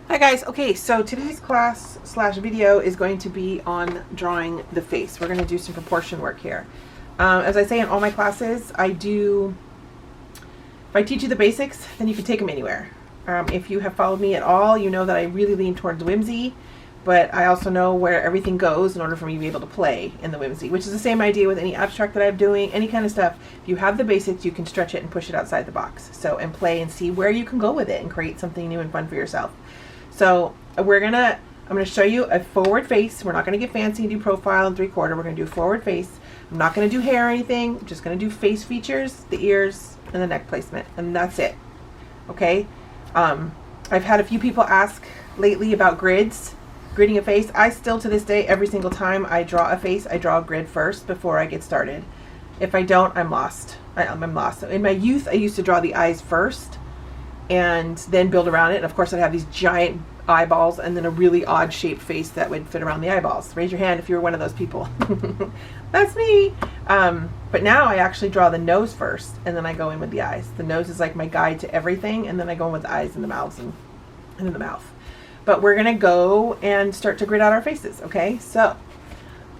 Hi guys, okay, so today's class slash video is going to be on drawing the face. We're going to do some proportion work here. As I say in all my classes, if I teach you the basics, then you can take them anywhere. If you have followed me at all, you know that I really lean towards whimsy, but I also know where everything goes in order for me to be able to play in the whimsy, which is the same idea with any abstract that I'm doing, any kind of stuff. If you have the basics, you can stretch it and push it outside the box. So, and play and see where you can go with it and create something new and fun for yourself. So I'm gonna show you a forward face. We're not gonna get fancy and do profile and 3/4. We're gonna do forward face. I'm not gonna do hair or anything. I'm just gonna do face features, the ears, and the neck placement, and that's it. Okay. I've had a few people ask lately about gridding a face. I still, to this day, every single time I draw a face, I draw a grid first before I get started. If I don't, I'm lost. I'm lost. So in my youth, I used to draw the eyes first and then build around it. And of course, I'd have these giant eyeballs and then a really odd shaped face that would fit around the eyeballs. Raise your hand if you were one of those people. That's me. But now I actually draw the nose first and then I go in with the eyes. The nose is like my guide to everything, and then I go in with the eyes and the mouths and in the mouth. But we're gonna go and start to grid out our faces, okay? So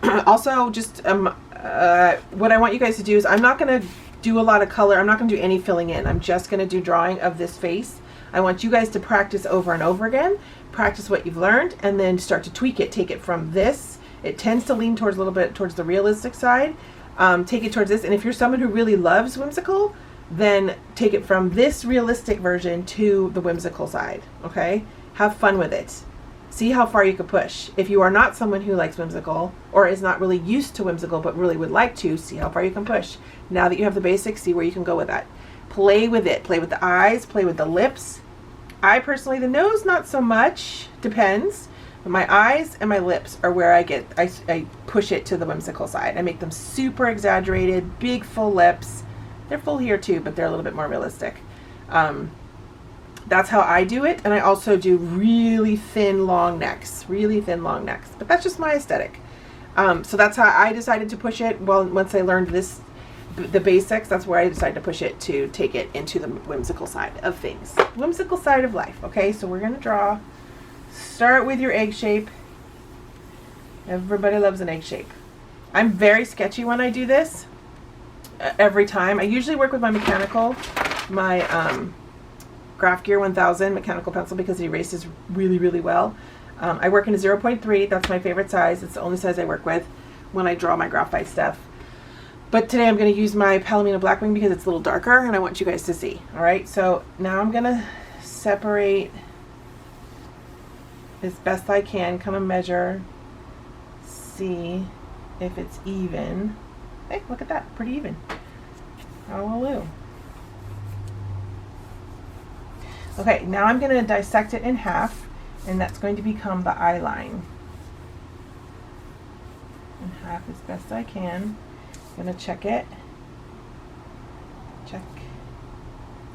also just what I want you guys to do is, I'm not gonna do a lot of color. I'm not going to do any filling in. I'm just going to do drawing of this face. I want you guys to practice over and over again, practice what you've learned, and then start to tweak it. Take it from this. It tends to lean towards a little bit towards the realistic side. Take it towards this. And if you're someone who really loves whimsical, then take it from this realistic version to the whimsical side. Okay? Have fun with it. See how far you can push. If you are not someone who likes whimsical or is not really used to whimsical but really would like to, see how far you can push. Now that you have the basics, see where you can go with that. Play with it. Play with the eyes. Play with the lips. I personally, the nose, not so much. Depends. But my eyes and my lips are where I push it to the whimsical side. I make them super exaggerated, big full lips. They're full here too, but they're a little bit more realistic. That's how I do it, and I also do really thin, long necks. But that's just my aesthetic. So that's how I decided to push it. Well, once I learned the basics, that's where I decided to push it to take it into the whimsical side of things. Whimsical side of life, okay? So we're going to draw. Start with your egg shape. Everybody loves an egg shape. I'm very sketchy when I do this. Every time. I usually work with my mechanical, my Graph Gear 1000 mechanical pencil, because it erases really, really well. I work in a 0.3. That's my favorite size. It's the only size I work with when I draw my graphite stuff. But today I'm going to use my Palomino Blackwing because it's a little darker and I want you guys to see. Alright, so now I'm going to separate as best I can, kind of measure, see if it's even. Hey, look at that, pretty even. Hallelujah. Okay, now I'm going to dissect it in half, and that's going to become the eye line. In half as best I can. I'm going to check it. Check.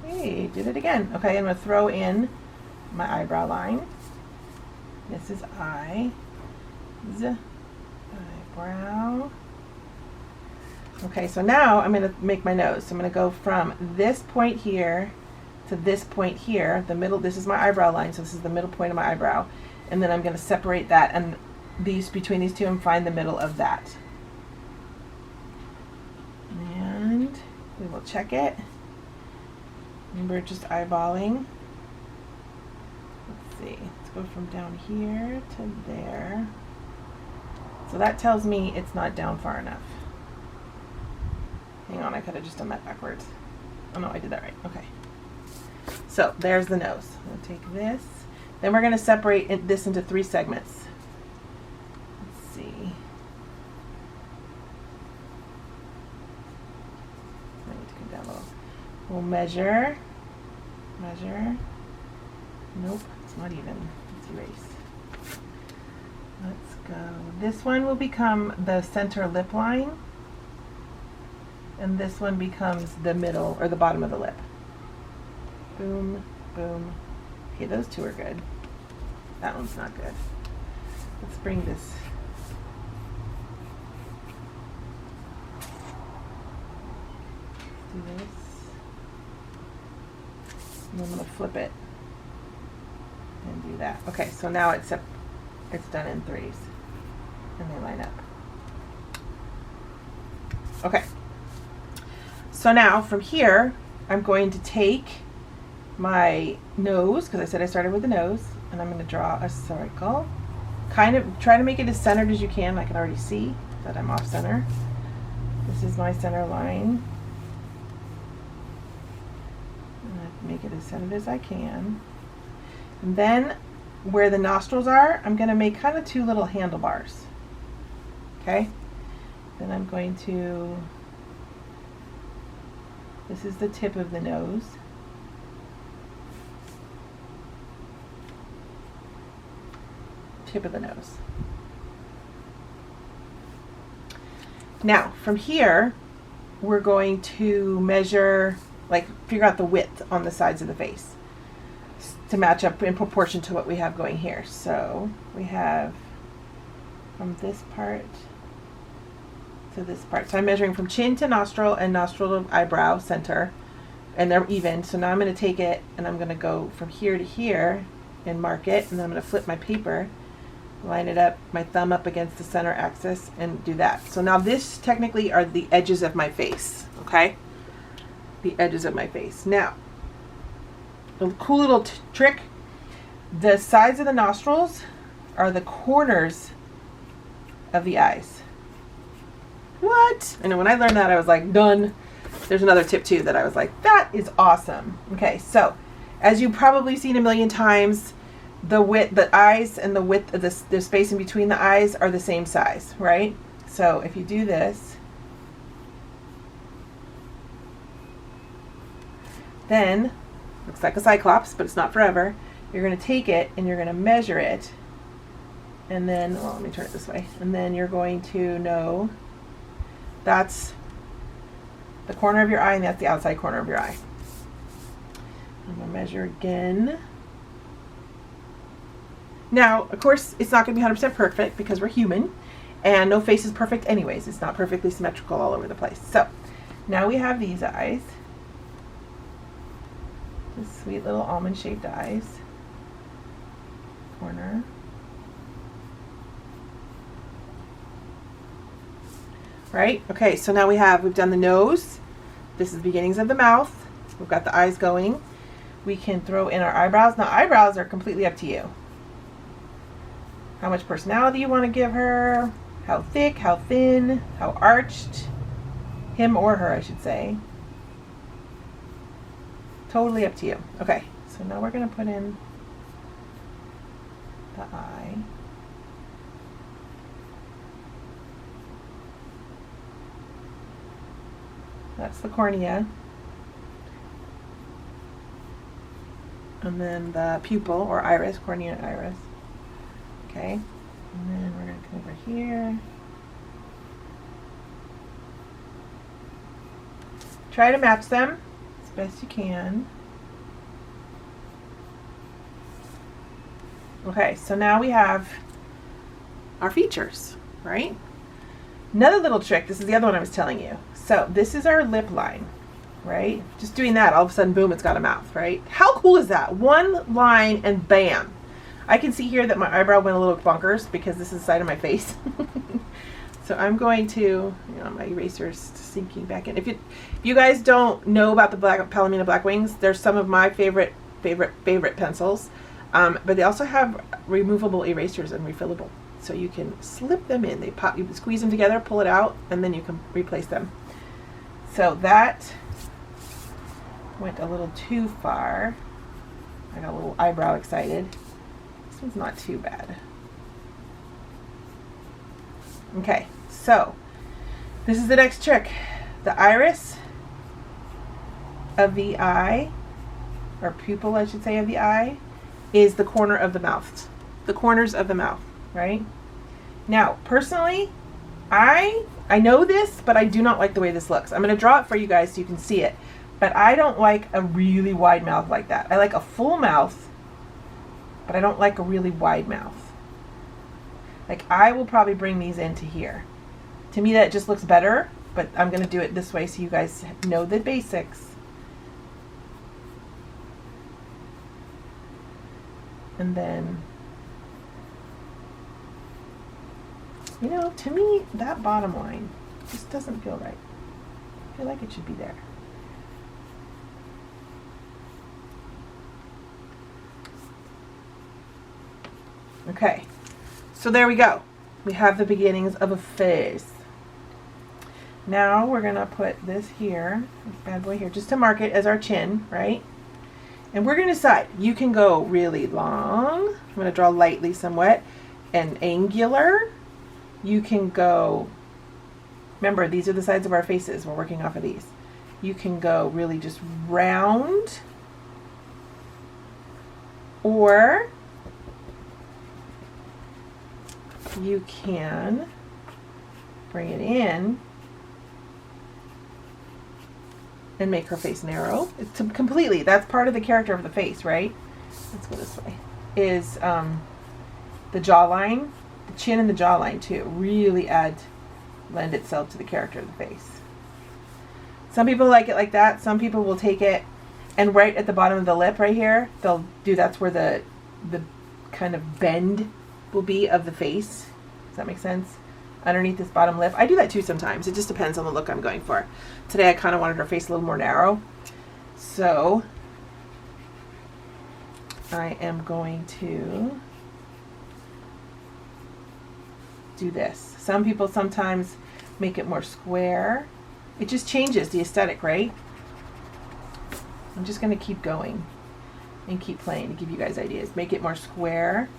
Hey, did it again. Okay, I'm going to throw in my eyebrow line. This is eyes, eyebrow. Okay, so now I'm going to make my nose. So I'm going to go from this point here to this point here, the middle. This is my eyebrow line, so this is the middle point of my eyebrow, and then I'm going to separate that and between these two and find the middle of that, and we will check it. Remember, just eyeballing. Let's see, let's go from down here to there. So that tells me it's not down far enough. Hang on, I could have just done that backwards. Oh no, I did that right. Okay. So there's the nose. I'm going to take this. Then we're going to separate this into 3 segments. Let's see. I need to come down a little. We'll measure. Nope, it's not even. Let's erase. Let's go. This one will become the center lip line. And this one becomes the middle or the bottom of the lip. Boom, boom. Okay, those two are good. That one's not good. Let's bring this. Do this. And I'm going to flip it. And and do that. Okay, so now it's done in threes, and they line up. Okay, so now from here, I'm going to take my nose, because I said I started with the nose, and I'm going to draw a circle. Kind of try to make it as centered as you can. I can already see that I'm off center. This is my center line. And I make it as centered as I can. And then where the nostrils are, I'm going to make kind of two little handlebars. Okay? Then I'm going to, this is the tip of the nose. Tip of the nose. Now, from here, we're going to measure, like figure out the width on the sides of the face to match up in proportion to what we have going here. So we have from this part to this part. So I'm measuring from chin to nostril and nostril to eyebrow center, and they're even. So now I'm going to take it and I'm going to go from here to here and mark it, and then I'm going to flip my paper, line it up, my thumb up against the center axis, and do that. So now this technically are the edges of my face, okay? The edges of my face. Now, a cool little trick, the sides of the nostrils are the corners of the eyes. What? I know when I learned that I was like, done. There's another tip too that I was like, that is awesome. Okay, so as you've probably seen a million times, the width, the eyes and the width of the space in between the eyes are the same size, right? So if you do this, then looks like a cyclops, but it's not forever. You're going to take it and you're going to measure it, and then, well, let me turn it this way, and then you're going to know that's the corner of your eye and that's the outside corner of your eye. I'm going to measure again. Now, of course, it's not going to be 100% perfect because we're human, and no face is perfect anyways. It's not perfectly symmetrical all over the place. So now we have these eyes, these sweet little almond-shaped eyes. Corner. Right? Okay, so now we've done the nose. This is the beginnings of the mouth. We've got the eyes going. We can throw in our eyebrows. Now, eyebrows are completely up to you. How much personality you want to give her, how thick, how thin, how arched, him or her, I should say. Totally up to you. Okay, so now we're going to put in the eye. That's the cornea. And then the pupil or iris, cornea and iris. Okay, and then we're going to come over here. Try to match them as best you can. Okay, so now we have our features, right? Another little trick, this is the other one I was telling you. So this is our lip line, right? Just doing that, all of a sudden, boom, it's got a mouth, right? How cool is that? One line and bam. I can see here that my eyebrow went a little bonkers because this is the side of my face. So I'm going to, my eraser's sinking back in. If you guys don't know about the Palomino Black Wings, they're some of my favorite pencils. But they also have removable erasers and refillable. So you can slip them in. They pop, you squeeze them together, pull it out, and then you can replace them. So that went a little too far. I got a little eyebrow excited. This one's not too bad. Okay, so this is the next trick. The iris of the eye, or pupil I should say of the eye, is the corner of the mouth. The corners of the mouth, right? Now, personally, I know this, but I do not like the way this looks. I'm going to draw it for you guys so you can see it. But I don't like a really wide mouth like that. I like a full mouth, but I don't like a really wide mouth. Like, I will probably bring these into here. To me, that just looks better, but I'm going to do it this way so you guys know the basics. And then, you know, to me, that bottom line just doesn't feel right. I feel like it should be there. Okay, so there we go. We have the beginnings of a face. Now we're gonna put this here, this bad boy here, just to mark it as our chin, right? And we're gonna decide. You can go really long. I'm gonna draw lightly somewhat and angular. You can go, remember, these are the sides of our faces. We're working off of these. You can go really just round, or you can bring it in and make her face narrow. It's completely, that's part of the character of the face, right? Let's go this way. Is the jawline, the chin and the jawline too, really lend itself to the character of the face. Some people like it like that. Some people will take it and right at the bottom of the lip right here, they'll do, that's where the kind of bend will be of the face. Does that make sense? Underneath this bottom lip. I do that too sometimes. It just depends on the look I'm going for. Today I kind of wanted her face a little more narrow. So I am going to do this. Some people sometimes make it more square. It just changes the aesthetic, right? I'm just going to keep going and keep playing to give you guys ideas. Make it more square,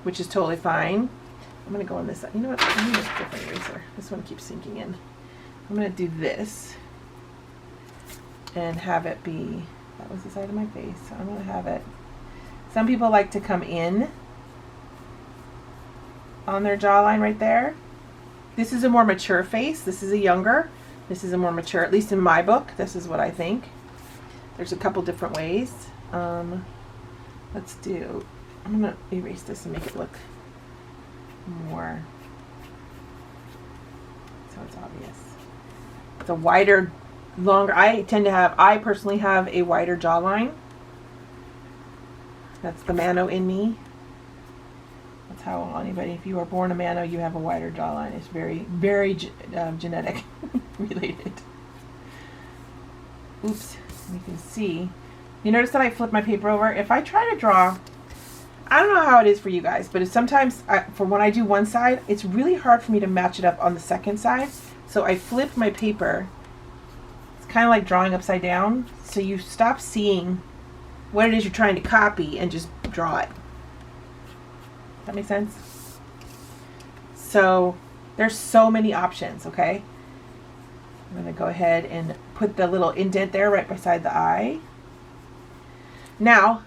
which is totally fine. I'm going to go on this side. You know what? I need a different eraser. This one keeps sinking in. I'm going to do this and have it be, that was the side of my face. So I'm going to have it, some people like to come in on their jawline right there. This is a more mature face. This is a younger. This is a more mature, at least in my book. This is what I think. There's a couple different ways. Let's do, I'm going to erase this and make it look more so it's obvious. It's a wider, longer, I personally have a wider jawline. That's the Manno in me. That's how anybody, if you are born a Manno, you have a wider jawline. It's very, very genetic related. Oops, you can see. You notice that I flip my paper over? If I try to draw, I don't know how it is for you guys, but it's sometimes, for when I do one side, it's really hard for me to match it up on the second side. So I flip my paper. It's kind of like drawing upside down. So you stop seeing what it is you're trying to copy and just draw it. Does that make sense? So there's so many options, okay? I'm going to go ahead and put the little indent there right beside the eye. Now,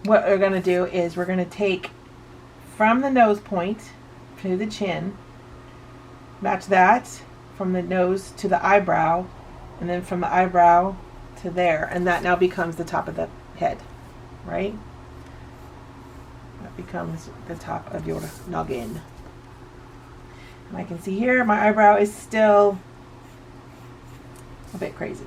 what we're going to do is we're going to take from the nose point to the chin, match that from the nose to the eyebrow, and then from the eyebrow to there, and that now becomes the top of the head, right? That becomes the top of your noggin. And I can see here my eyebrow is still a bit crazy.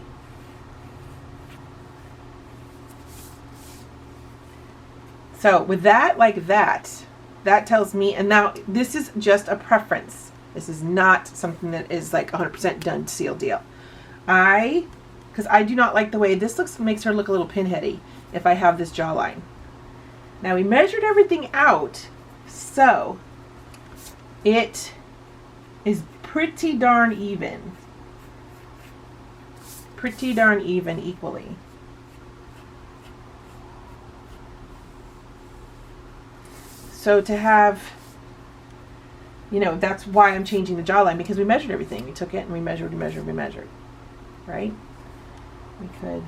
So with that, like that tells me, and now this is just a preference. This is not something that is like 100% done, seal deal. Because I do not like the way this looks, makes her look a little pinheady if I have this jawline. Now we measured everything out, so it is pretty darn even. Pretty darn even equally. So to have, you know, that's why I'm changing the jawline, because we measured everything. We took it and we measured, right? We could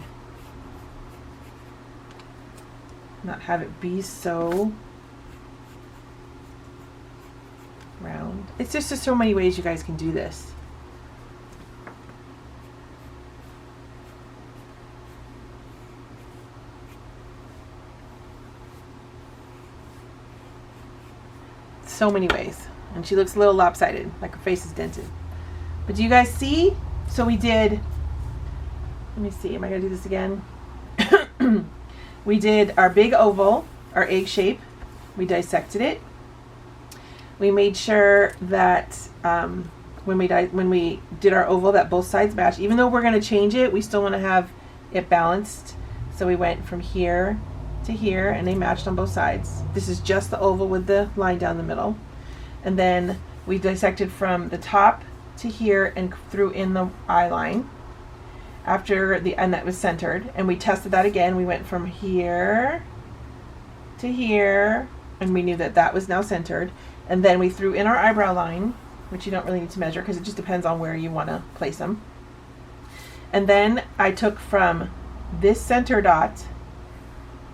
not have it be so round. It's just so many ways you guys can do this. So many ways. And she looks a little lopsided, like her face is dented. But do you guys see? So we did, let me see, am I going to do this again? we did our big oval, our egg shape. We dissected it. We made sure that when we did our oval that both sides match. Even though we're going to change it, we still want to have it balanced. So we went from here to here and they matched on both sides. This is just the oval with the line down the middle. And then we dissected from the top to here and threw in the eye line and that was centered. And we tested that again. We went from here to here and we knew that that was now centered. And then we threw in our eyebrow line, which you don't really need to measure because it just depends on where you want to place them. And then I took from this center dot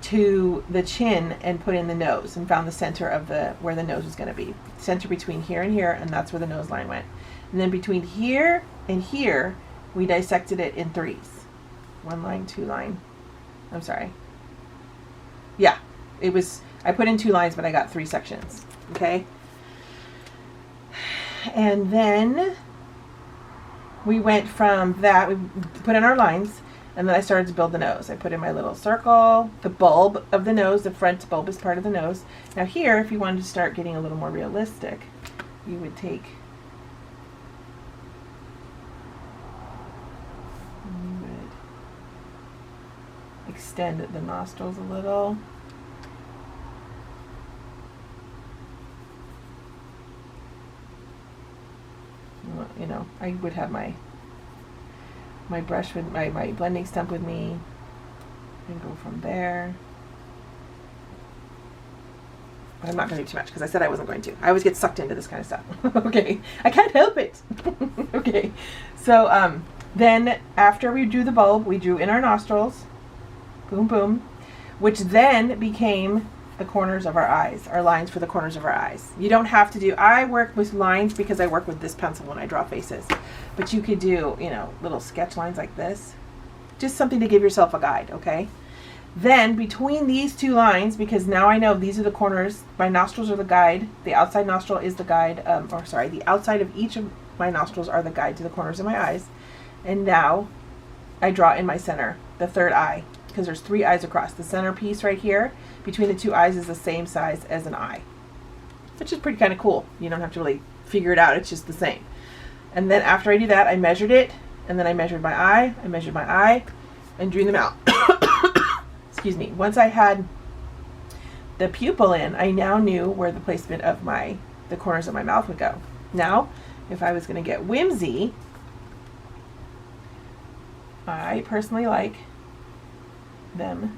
to the chin and put in the nose and found the center of where the nose was going to be. Center between here and here, and that's where the nose line went. And then between here and here, we dissected it in threes. 1 line, 2 line. I'm sorry. Yeah, I put in 2 lines, but I got 3 sections. Okay. And then we went from that, we put in our lines, and then I started to build the nose. I put in my little circle, the bulb of the nose, the front bulb is part of the nose. Now here, if you wanted to start getting a little more realistic, you would take, extend the nostrils a little. You know, I would have my brush with my blending stump with me and go from there. But I'm not going to do too much because I said I wasn't going to. I always get sucked into this kind of stuff. Okay, I can't help it. Okay, so then after we drew the bulb, we drew in our nostrils, boom, boom, which then became the corners of our eyes, our lines for the corners of our eyes. You don't have to do, I work with lines because I work with this pencil when I draw faces, but you could do, you know, little sketch lines like this, just something to give yourself a guide. Okay, then between these 2 lines, because now I know these are the corners, my nostrils are the guide, the outside nostril is the guide, the outside of each of my nostrils are the guide to the corners of my eyes. And now I draw in my center, the 3rd eye, because there's 3 eyes across. The center piece right here between the 2 eyes is the same size as an eye, which is pretty kind of cool. You don't have to really figure it out. It's just the same. And then after I do that, I measured it, and then I measured my eye, and drew them out. Excuse me. Once I had the pupil in, I now knew where the placement of the corners of my mouth would go. Now, if I was going to get whimsy, I personally like them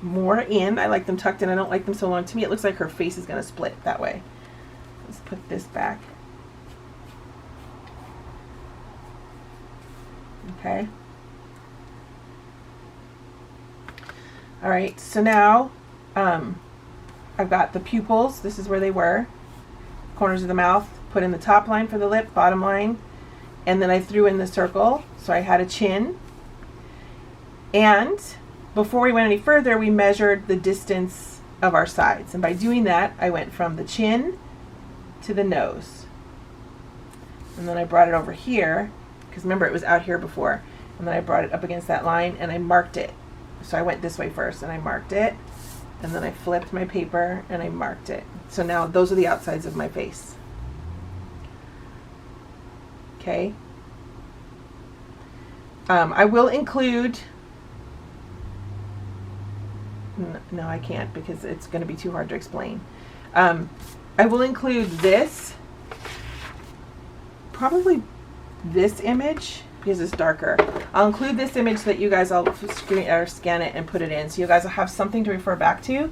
more in. I like them tucked in. I don't like them so long. To me, it looks like her face is going to split that way. Let's put this back. Okay. All right. So now I've got the pupils. This is where they were. Corners of the mouth. Put in the top line for the lip, bottom line. And then I threw in the circle. So I had a chin. And before we went any further, we measured the distance of our sides. And by doing that, I went from the chin to the nose. And then I brought it over here, because remember it was out here before. And then I brought it up against that line and I marked it. So I went this way first and I marked it. And then I flipped my paper and I marked it. So now those are the outsides of my face. Okay. I will include, no I can't because it's going to be too hard to explain. I will include this, probably this image because it's darker. I'll include this image so that you guys all scan it and put it in so you guys will have something to refer back to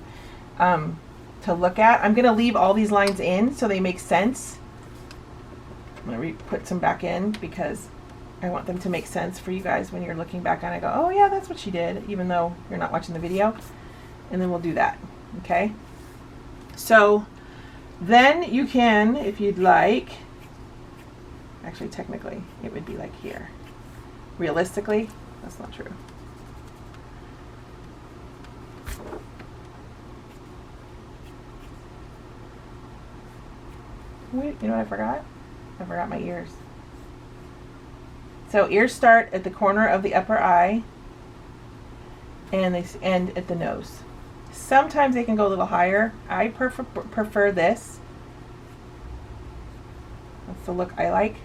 look at. I'm going to leave all these lines in so they make sense. I'm going to put some back in because I want them to make sense for you guys when you're looking back on it. I go, oh yeah, that's what she did, even though you're not watching the video. And then we'll do that. Okay. So then you can, if you'd like, actually technically it would be like here. Realistically, that's not true. Wait, you know what I forgot? I forgot my ears. So ears start at the corner of the upper eye and they end at the nose. Sometimes they can go a little higher. I prefer this. That's the look I like.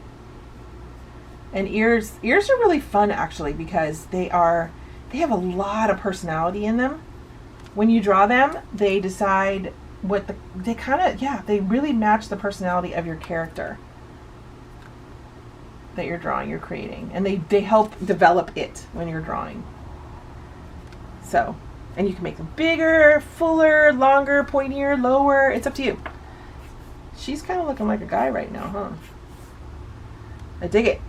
And ears are really fun actually, because they have a lot of personality in them. When you draw them, they decide what they really match the personality of your character that you're drawing, you're creating. And they help develop it when you're drawing. So, and you can make them bigger, fuller, longer, pointier, lower. It's up to you. She's kind of looking like a guy right now, huh? I dig it.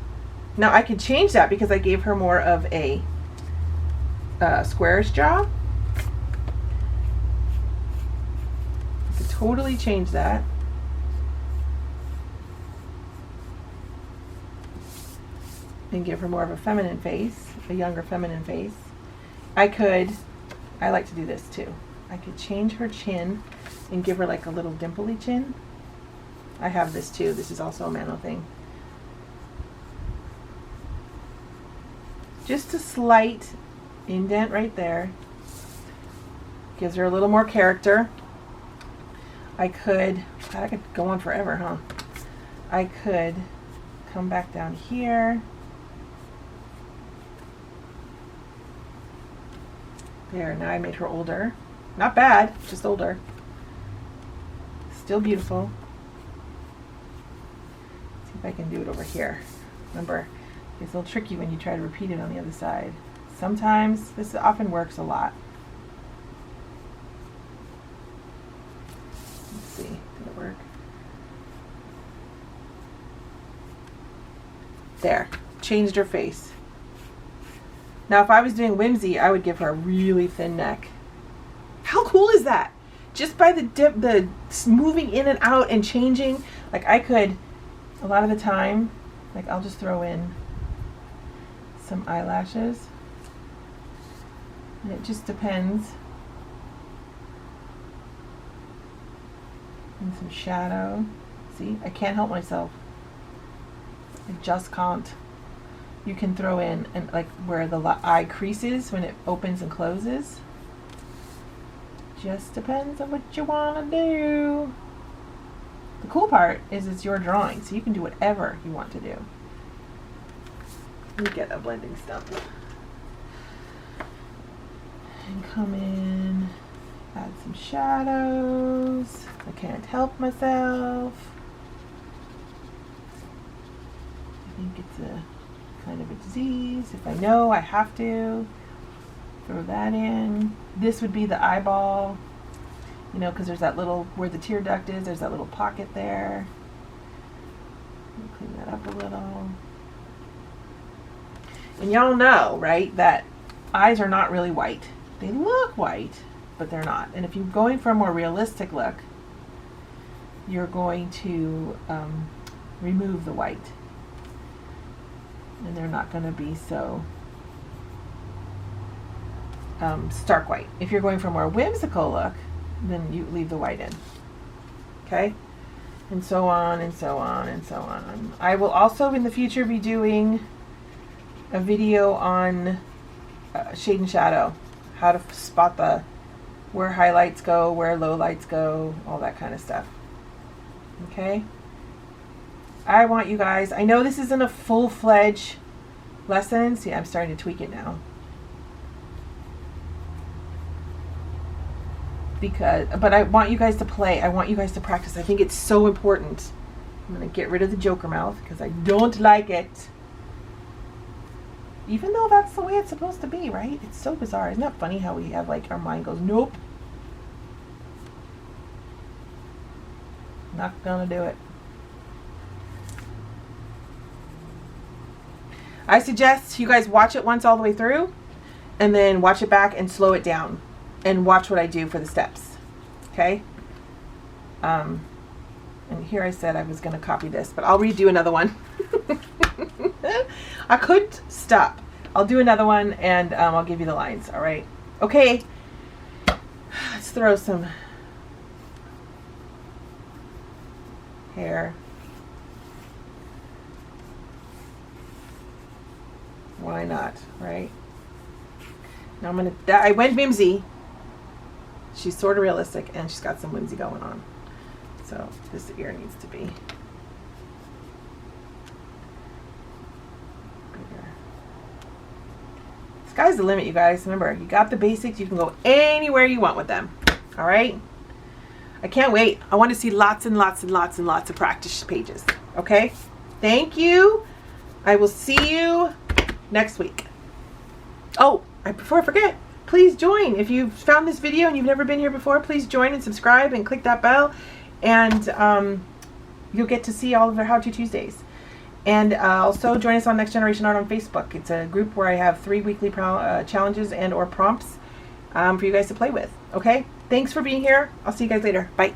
Now I can change that because I gave her more of a squarish jaw. I could totally change that. And give her more of a feminine face, a younger feminine face. I like to do this too. I could change her chin and give her like a little dimply chin. I have this too. This is also a Manno thing. Just a slight indent right there. Gives her a little more character. I could go on forever, huh? I could come back down here. There, now I made her older. Not bad, just older. Still beautiful. Let's see if I can do it over here. Remember, it's a little tricky when you try to repeat it on the other side. Sometimes, this often works a lot. Let's see, did it work? There, changed her face. Now, if I was doing Whimsy, I would give her a really thin neck. How cool is that? Just by the moving in and out and changing, like I could, a lot of the time, like I'll just throw in some eyelashes. And it just depends. And some shadow. See, I can't help myself. I just can't. You can throw in and like where the eye creases when it opens and closes. Just depends on what you want to do. The cool part is it's your drawing, so you can do whatever you want to do. Let me get a blending stump. And come in, add some shadows. I can't help myself. I think it's a kind of a disease. If I know, I have to throw that in. This would be the eyeball, you know, because there's that little, where the tear duct is, there's that little pocket there. Clean that up a little. And y'all know, right, that eyes are not really white. They look white, but they're not. And if you're going for a more realistic look, you're going to remove the white. And they're not going to be so stark white. If you're going for a more whimsical look, then you leave the white in. Okay? And so on and so on and so on. I will also in the future be doing a video on shade and shadow. How to spot where highlights go, where lowlights go, all that kind of stuff. Okay? I want you guys, I know this isn't a full-fledged lesson. See, I'm starting to tweak it now. But I want you guys to play. I want you guys to practice. I think it's so important. I'm going to get rid of the Joker mouth because I don't like it. Even though that's the way it's supposed to be, right? It's so bizarre. Isn't that funny how we have like our mind goes, nope. Not gonna do it. I suggest you guys watch it once all the way through and then watch it back and slow it down and watch what I do for the steps. Okay? And here I said I was going to copy this, but I'll redo another one. I could stop. I'll do another one and I'll give you the lines. All right. Okay. Let's throw some hair. Why not, right? Now I went whimsy. She's sort of realistic, and she's got some whimsy going on. So this ear needs to be bigger. Sky's the limit, you guys. Remember, you got the basics. You can go anywhere you want with them. All right? I can't wait. I want to see lots and lots and lots and lots of practice pages. Okay? Thank you. I will see you next week. Oh, before I forget, please join. If you've found this video and you've never been here before, please join and subscribe and click that bell, and you'll get to see all of our How To Tuesdays. And also join us on Next Generation Art on Facebook. It's a group where I have 3 weekly challenges and or prompts for you guys to play with. Okay? Thanks for being here. I'll see you guys later. Bye.